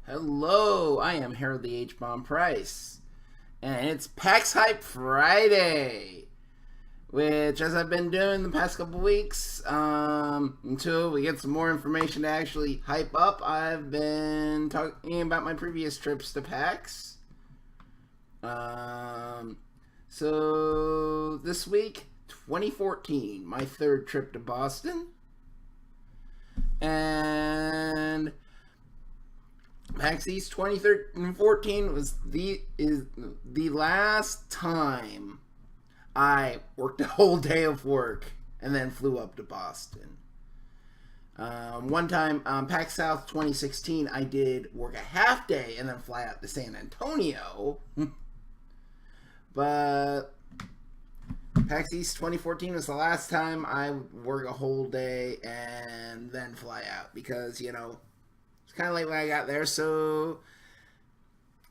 Hello, I am Harold the H-Bomb Price, and it's PAX Hype Friday, which, as I've been doing the past couple weeks, until we get some more information to actually hype up, I've been talking about my previous trips to PAX. So this week, 2014, my third trip to Boston, and PAX East 2014 was the last time I worked a whole day of work and then flew up to Boston. One time, PAX South 2016, I did work a half day and then fly out to San Antonio. But PAX East 2014 was the last time I work a whole day and then fly out because, it's kind of late when I got there, so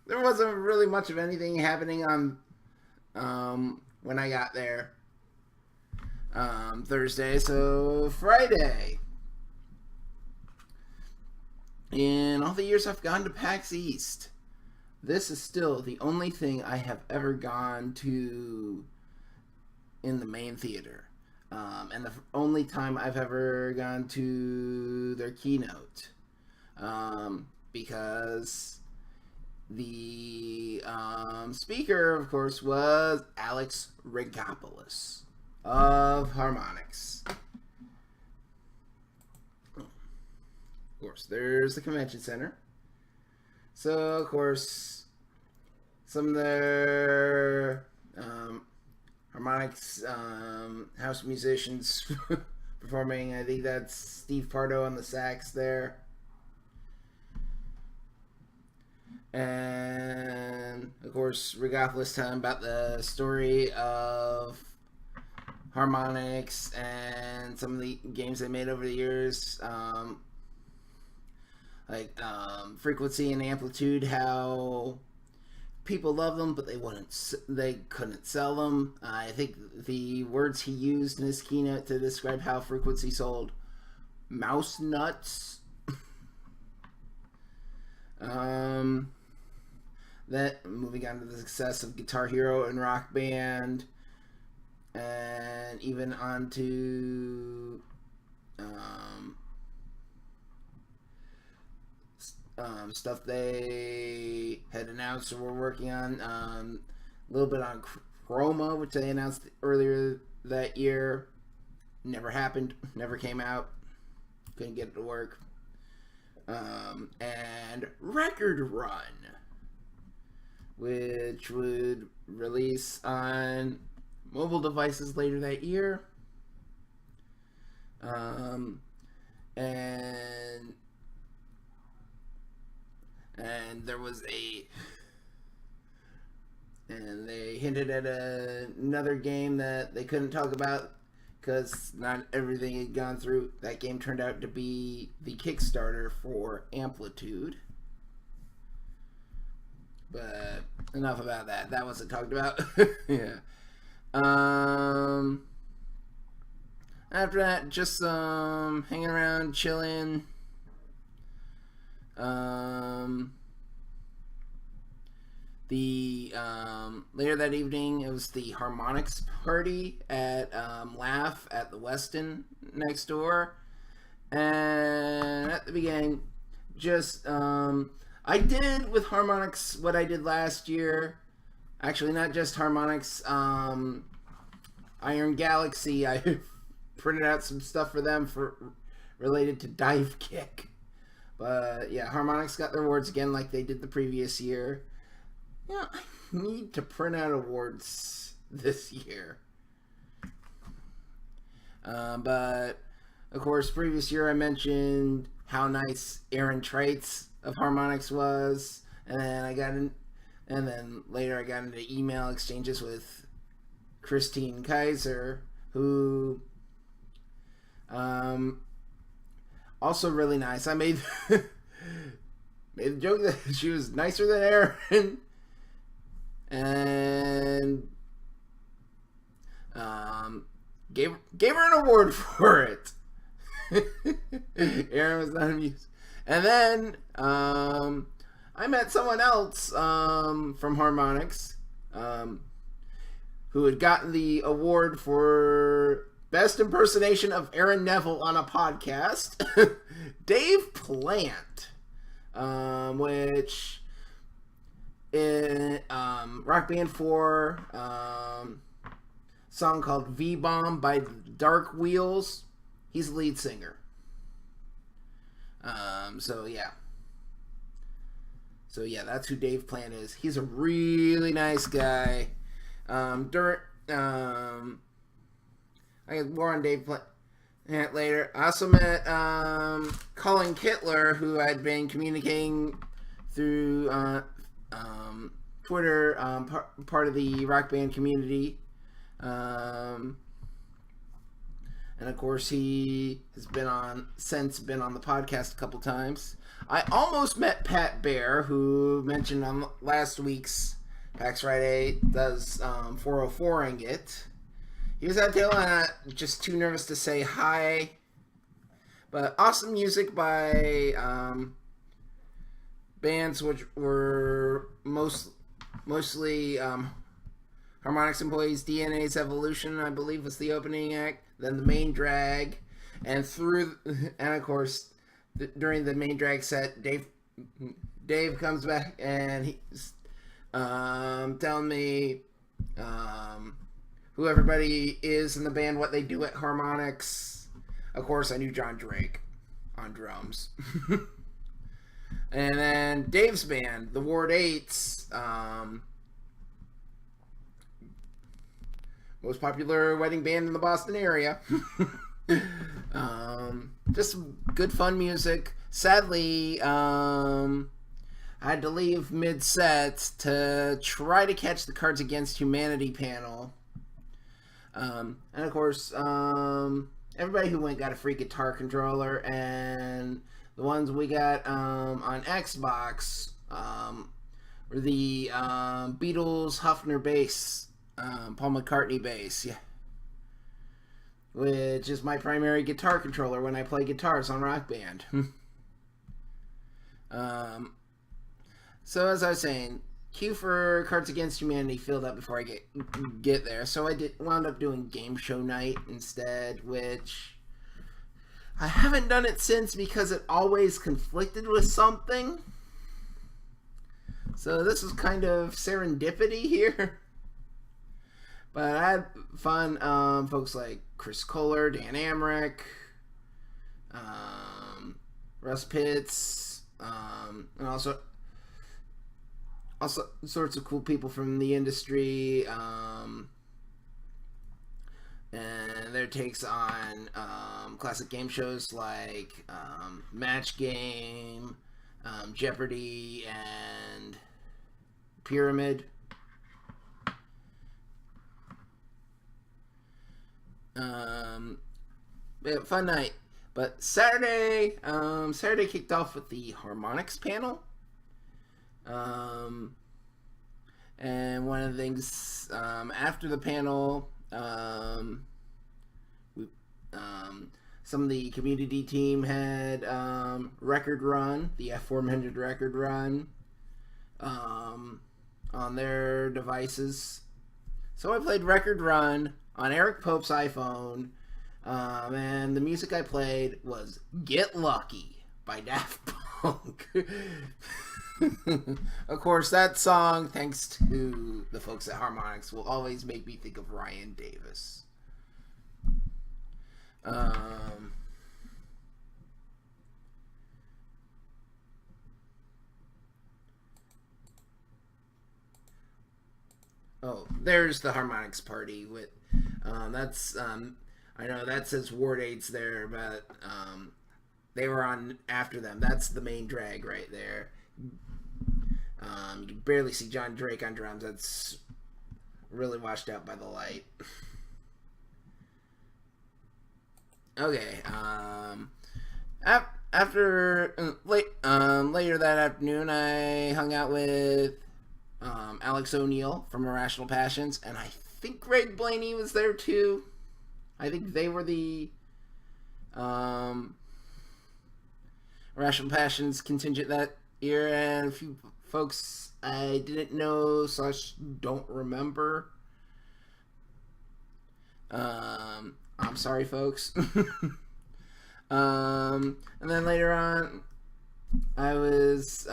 there wasn't really much of anything happening on when I got there Thursday. So Friday, in all the years I've gone to PAX East, this is still the only thing I have ever gone to in the main theater, and the only time I've ever gone to their keynote, because the speaker, of course, was Alex Regopoulos of Harmonix. Of course, there's the convention center. So, of course, some of their Harmonix house musicians performing. I think that's Steve Pardo on the sax there. And, of course, Regopoulos telling about the story of Harmonix and some of the games they made over the years. Like Frequency and Amplitude, how people love them, but they couldn't sell them. I think the words he used in his keynote to describe how Frequency sold: mouse nuts. That moving on to the success of Guitar Hero and Rock Band, and even on to stuff they had announced or were working on. A little bit on Chroma, which they announced earlier that year. Never happened. Never came out. Couldn't get it to work. And Record Run, which would release on mobile devices later that year. And there was and they hinted at another game that they couldn't talk about because not everything had gone through. That game turned out to be the Kickstarter for Amplitude. But enough about that. That wasn't talked about. Yeah. After that, just hanging around, chilling. Later that evening, it was the Harmonix party at Laugh at the Westin next door. And at the beginning, just I did with Harmonix what I did last year. Actually, not just Harmonix. Iron Galaxy. I printed out some stuff for them related to Dive Kick. But yeah, Harmonix got their awards again like they did the previous year. Yeah, I need to print out awards this year. But of course, previous year I mentioned how nice Aaron Treitz of Harmonix was, and then later I got into email exchanges with Christine Kaiser, who also really nice. I made the joke that she was nicer than Aaron, and gave her an award for it. Aaron was not amused. And then I met someone else from Harmonix who had gotten the award for best impersonation of Aaron Neville on a podcast. Dave Plant, which in Rock Band 4, song called V-Bomb by Dark Wheels. He's the lead singer. So yeah, that's who Dave Plant is. He's a really nice guy. I get more on Dave Plant later. I also met Colin Kittler, who I'd been communicating through Twitter, part of the Rock Band community. And of course, he has been on the podcast a couple times. I almost met Pat Bear, who mentioned on last week's PAX Friday does 404ing it. He was at Dayland, just too nervous to say hi. But awesome music by bands which were mostly Harmonix employees. DNA's Evolution, I believe, was the opening act. Then the main drag, and of course, during the main drag set, Dave comes back and he's telling me who everybody is in the band, what they do at Harmonix. Of course, I knew John Drake on drums. And then Dave's band, the Ward 8s, most popular wedding band in the Boston area. Just good fun music. Sadly, I had to leave mid-set to try to catch the Cards Against Humanity panel. And of course, everybody who went got a free guitar controller, and the ones we got on Xbox were the Beatles Hofner bass, Paul McCartney bass, yeah, which is my primary guitar controller when I play guitars on Rock Band. So as I was saying, queue for Cards Against Humanity filled up before I get there, so I wound up doing game show night instead, which I haven't done it since because it always conflicted with something. So this was kind of serendipity here. But I had fun. Folks like Chris Kohler, Dan Amrich, Russ Pitts, and also sorts of cool people from the industry, and their takes on classic game shows like Match Game, Jeopardy, and Pyramid. Fun night. But Saturday kicked off with the Harmonix panel. And one of the things after the panel, some of the community team had Record Run, the F400 Record Run, on their devices. So I played Record Run on Eric Pope's iPhone, and the music I played was Get Lucky by Daft Punk. Of course, that song, thanks to the folks at Harmonix, will always make me think of Ryan Davis. Oh, there's the Harmonix party with that's I know that says Ward 8's there, but they were on after them. That's the main drag right there. You can barely see John Drake on drums. That's really washed out by the light. Okay. After later that afternoon, I hung out with Alex O'Neill from Irrational Passions, and I think Greg Blaney was there too. I think they were the Irrational Passions contingent that here, and a few folks I didn't know / don't remember. I'm sorry, folks. And then later on, I was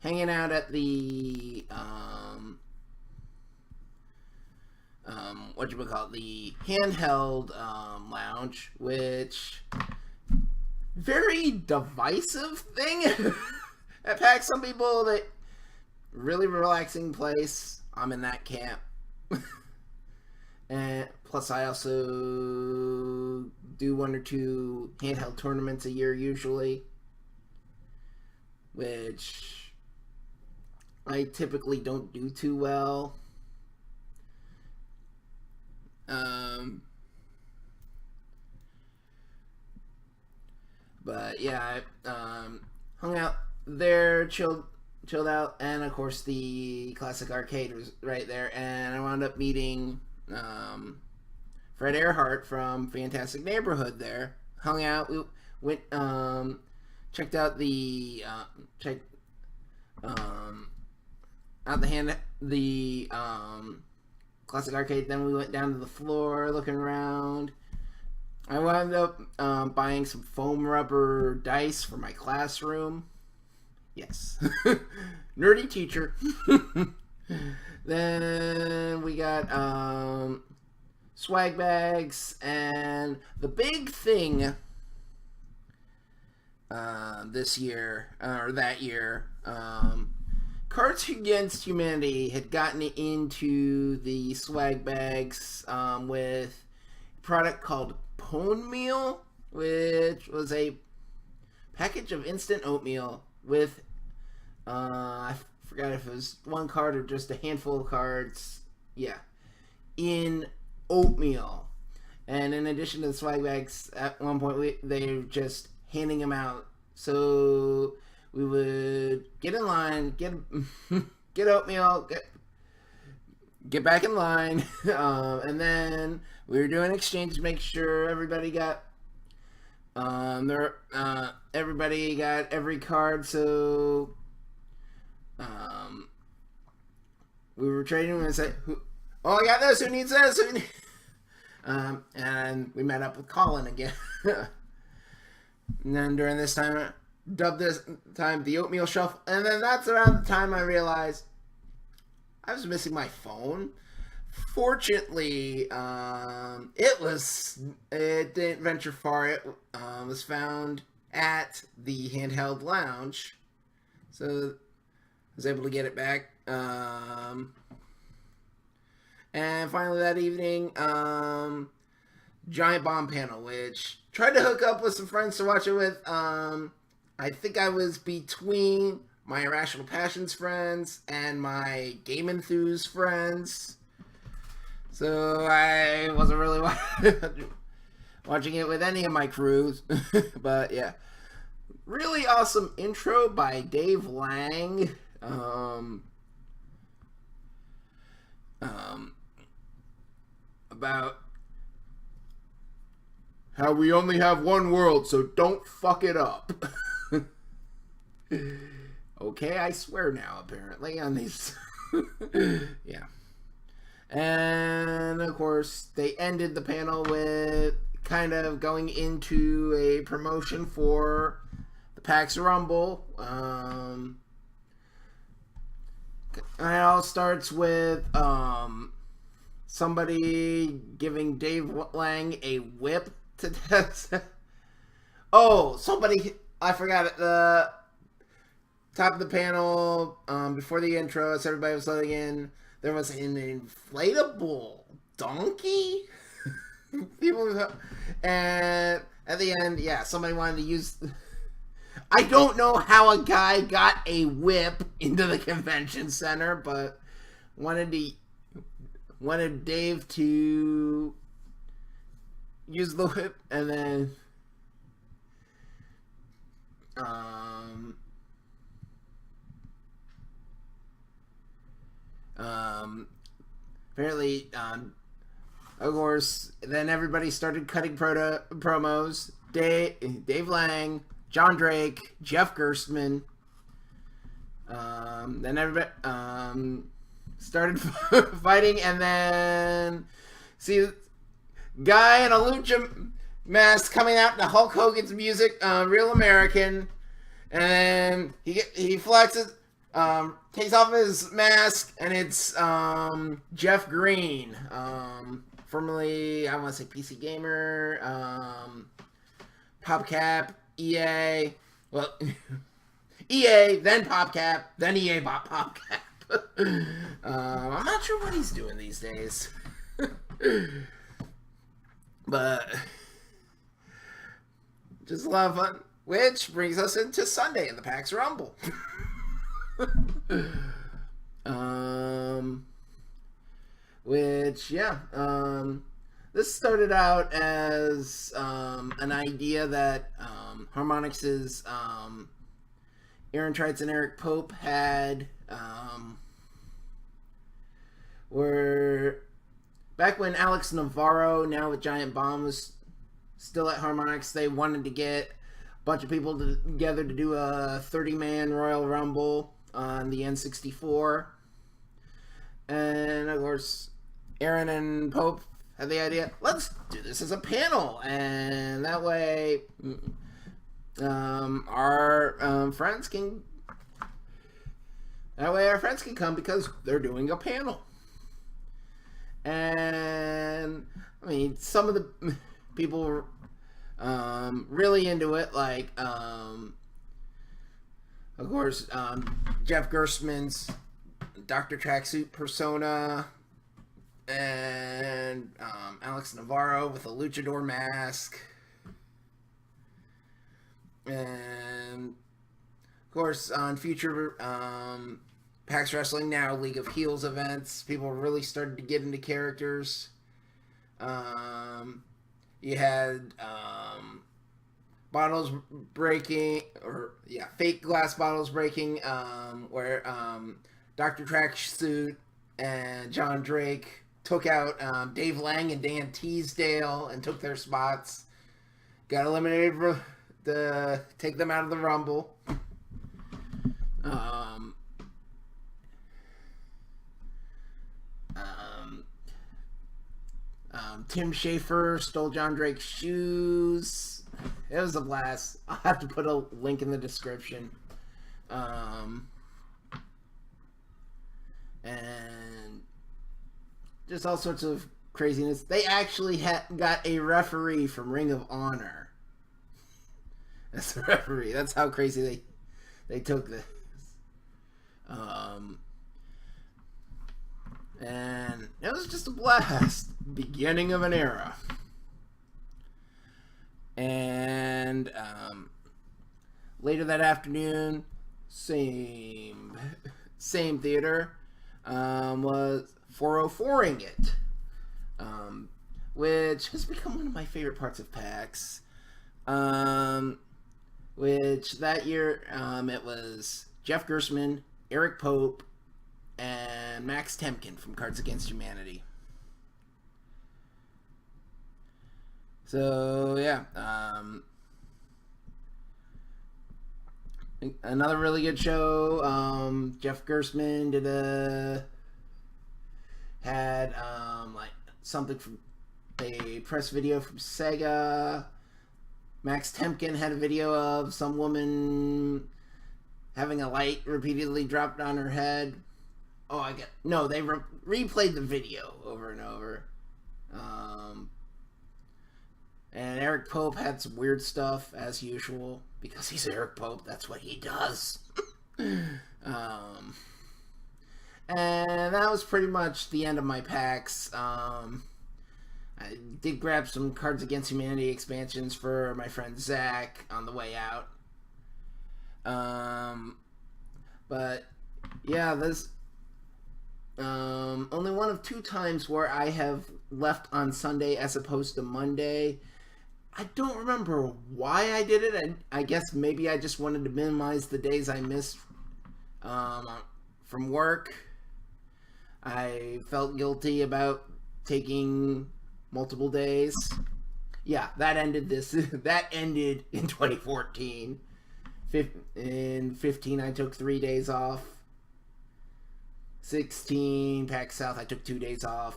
hanging out at the the handheld lounge, which very divisive thing at PAX. Some people that really relaxing place. I'm in that camp. And plus, I also do 1 or 2 handheld tournaments a year usually, which I typically don't do too well. But yeah, I hung out there, chilled out, and of course the classic arcade was right there, and I wound up meeting Fred Earhart from Fantastic Neighborhood there. Hung out, we went checked out the out the classic arcade. Then we went down to the floor looking around. I wound up buying some foam rubber dice for my classroom. Yes. Nerdy teacher. Then we got swag bags, and the big thing this year, or that year, Cards Against Humanity had gotten into the swag bags with a product called Pone Meal, which was a package of instant oatmeal with I forgot if it was 1 card or just a handful of cards. Yeah, in oatmeal. And in addition to the swag bags, at one point they were just handing them out. So we would get in line, get oatmeal, get back in line, and then we were doing exchange to make sure everybody got everybody got every card. So we were trading and said, "Oh, I got this. Who needs this?" And we met up with Colin again. And then during this time, dubbed this time the Oatmeal Shuffle. And then that's around the time I realized I was missing my phone. Fortunately, it didn't venture far. It was found at the handheld lounge, so I was able to get it back. And finally that evening, Giant Bomb Panel, which tried to hook up with some friends to watch it with. I think I was between my Irrational Passions friends and my Game Enthuse friends. So I wasn't really watching it with any of my crews. But yeah. Really awesome intro by Dave Lang. About how we only have one world, so don't fuck it up. Okay, I swear now, apparently, on these. Yeah. And, of course, they ended the panel with kind of going into a promotion for the PAX Rumble. It all starts with somebody giving Dave Lang a whip to death. Oh, somebody, I forgot at the top of the panel, before the intro, as everybody was letting in, there was an inflatable donkey. And at the end, yeah, somebody wanted to use. I don't know how a guy got a whip into the convention center, but wanted Dave to use the whip, and then apparently, of course, then everybody started cutting promos. Dave Lang John Drake, Jeff Gerstmann. Then everybody started fighting, and then see guy in a lucha mask coming out to Hulk Hogan's music, Real American, and he flexes, takes off his mask, and it's Jeff Green, formerly I want to say PC Gamer, PopCap, EA, well. EA, then PopCap, then EA bought PopCap. I'm not sure what he's doing these days. But just a lot of fun. Which brings us into Sunday in the PAX Rumble. This started out as an idea that Harmonix's Aaron Trites and Eric Pope had, were back when Alex Navarro, now with Giant Bomb, was still at Harmonix. They wanted to get a bunch of people together to do a 30-man Royal Rumble on the N64. And, of course, Aaron and Pope had the idea, let's do this as a panel. And that way our friends can come because they're doing a panel. And I mean, some of the people were really into it, like of course Jeff Gerstmann's Dr. Tracksuit persona, and Alex Navarro with a luchador mask. And of course, on future PAX Wrestling Now League of Heels events, people really started to get into characters. You had bottles breaking, fake glass bottles breaking, where Dr. Tracksuit and John Drake took out Dave Lang and Dan Teasdale and took their spots. Got eliminated to take them out of the Rumble. Tim Schafer stole John Drake's shoes. It was a blast. I'll have to put a link in the description. And just all sorts of craziness. They actually got a referee from Ring of Honor. That's the referee. That's how crazy they took this. And it was just a blast. Beginning of an era. And later that afternoon, same theater, was 404ing it, which has become one of my favorite parts of PAX. Which that year, it was Jeff Gerstmann, Eric Pope, and Max Temkin from Cards Against Humanity. So, yeah. Another really good show. Jeff Gerstmann had like something from a press video from Sega. Max Temkin had a video of some woman having a light repeatedly dropped on her head. They replayed the video over and over. And Eric Pope had some weird stuff, as usual, because he's Eric Pope. That's what he does. And that was pretty much the end of my PAX. I did grab some Cards Against Humanity expansions for my friend Zach on the way out. But yeah, this only one of two times where I have left on Sunday as opposed to Monday. I don't remember why I did it. I guess maybe I just wanted to minimize the days I missed from work. I felt guilty about taking multiple days. yeah, that ended this. That ended in 2014. In 15, I took 3 days off. 16, PAX South, I took 2 days off.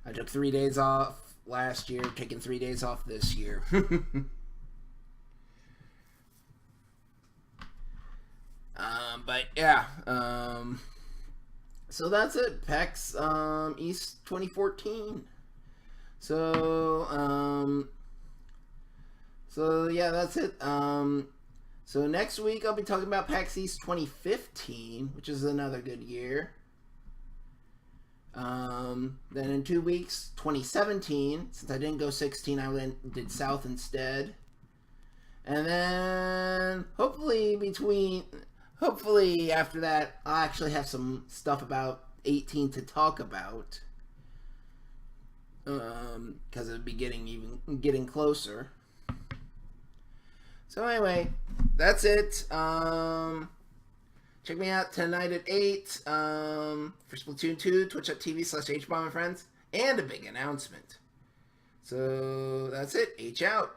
I took 3 days off last year, taking 3 days off this year. But yeah, so that's it. PAX East 2014. So yeah, that's it. So next week I'll be talking about PAX East 2015, which is another good year. Then in 2 weeks, 2017. Since I didn't go 16, I did South instead. And then hopefully after that, I'll actually have some stuff about 18 to talk about. Because it'll be getting closer. So anyway, that's it. Check me out tonight at 8 for Splatoon 2, twitch.tv/HBomb and friends, and a big announcement. So that's it. H out.